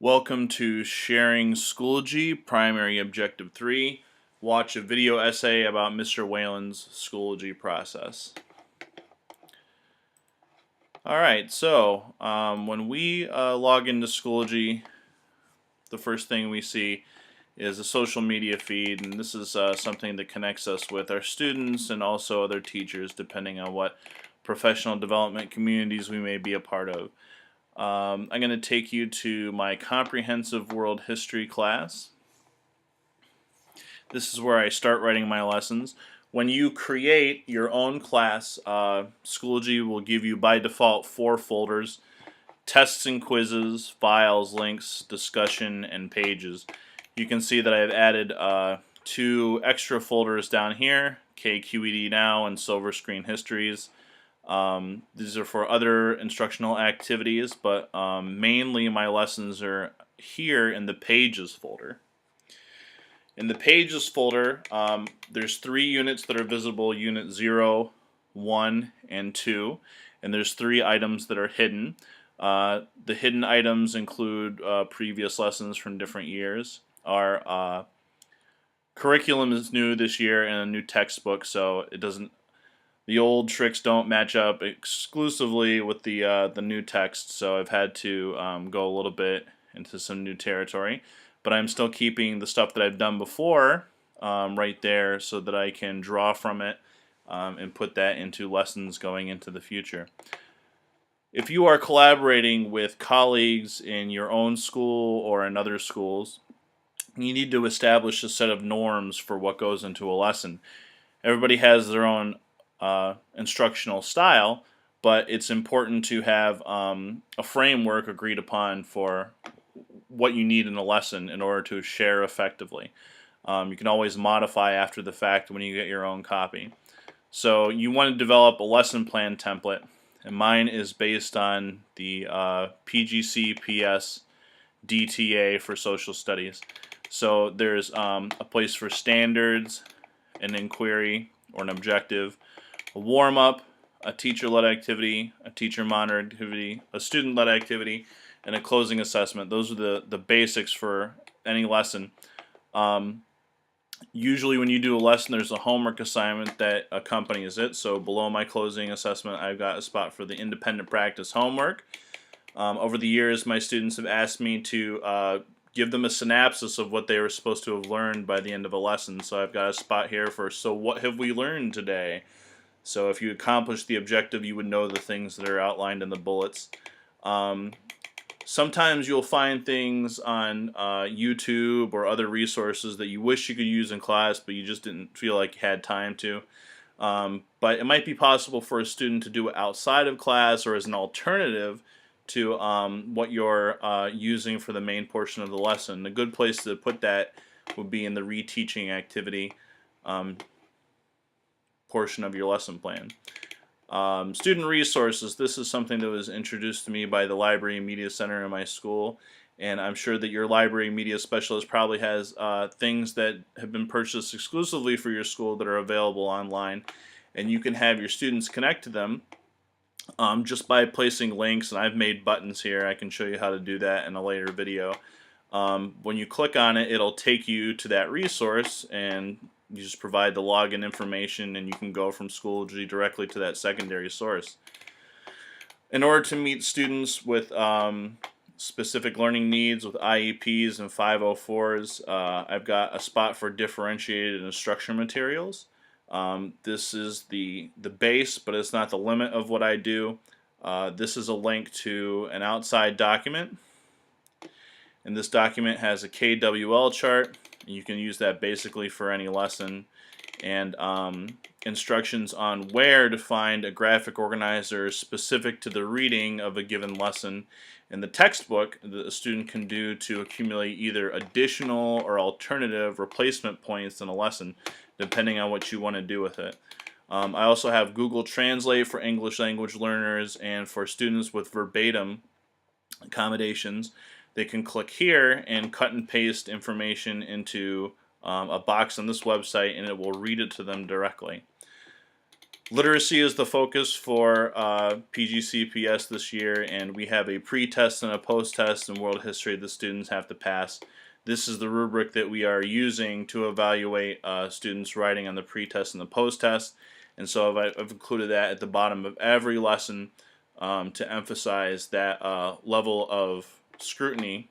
Welcome to Sharing Schoology, Primary Objective 3. Watch a video essay about Mr. Whalen's Schoology process. Alright, so when we log into Schoology, the first thing we see is a social media feed, and this is something that connects us with our students and also other teachers, depending on what professional development communities we may be a part of. I'm going to take you to my comprehensive world history class. This is where I start writing my lessons. When you create your own class, Schoology will give you by default 4 folders: tests and quizzes, files, links, discussion, and pages. You can see that I've added 2 extra folders down here, KQED Now and Silver Screen Histories. These are for other instructional activities, but mainly my lessons are here in the Pages folder. In the Pages folder, there's 3 units that are visible: Unit 0, 1, and 2, and there's 3 items that are hidden. The hidden items include previous lessons from different years. Our curriculum is new this year and a new textbook, so the old tricks don't match up exclusively with the new text, so I've had to go a little bit into some new territory. But I'm still keeping the stuff that I've done before right there so that I can draw from it and put that into lessons going into the future. If you are collaborating with colleagues in your own school or in other schools, you need to establish a set of norms for what goes into a lesson. Everybody has their own instructional style, but it's important to have a framework agreed upon for what you need in a lesson in order to share effectively. You can always modify after the fact when you get your own copy. So you want to develop a lesson plan template, and mine is based on the PGCPS DTA for social studies. So there's a place for standards, an inquiry or an objective, a warm-up, a teacher-led activity, a teacher-monitored activity, a student-led activity, and a closing assessment. Those are the basics for any lesson. Usually when you do a lesson, there's a homework assignment that accompanies it. So below my closing assessment, I've got a spot for the independent practice homework. Over the years, my students have asked me to give them a synopsis of what they were supposed to have learned by the end of a lesson. So I've got a spot here for, so what have we learned today? So if you accomplish the objective, you would know the things that are outlined in the bullets. Sometimes you'll find things on YouTube or other resources that you wish you could use in class, but you just didn't feel like you had time to. But it might be possible for a student to do it outside of class or as an alternative to what you're using for the main portion of the lesson. A good place to put that would be in the reteaching activity portion of your lesson plan. Student resources. This is something that was introduced to me by the Library and Media Center in my school, and I'm sure that your library media specialist probably has things that have been purchased exclusively for your school that are available online, and you can have your students connect to them just by placing links. And I've made buttons here. I can show you how to do that in a later video. When you click on it, it'll take you to that resource, and you just provide the login information and you can go from Schoology directly to that secondary source. In order to meet students with specific learning needs with IEPs and 504s, I've got a spot for differentiated instruction materials. This is the base, but it's not the limit of what I do. This is a link to an outside document, and this document has a KWL chart. You can use that basically for any lesson, and instructions on where to find a graphic organizer specific to the reading of a given lesson in the textbook that a student can do to accumulate either additional or alternative replacement points in a lesson, depending on what you want to do with it. I also have Google Translate for English language learners, and for students with verbatim accommodations, they can click here and cut and paste information into a box on this website, and it will read it to them directly. Literacy is the focus for PGCPS this year, and we have a pre-test and a post-test in world history the students have to pass. This is the rubric that we are using to evaluate students' writing on the pre-test and the post-test, and so I've included that at the bottom of every lesson to emphasize that level of scrutiny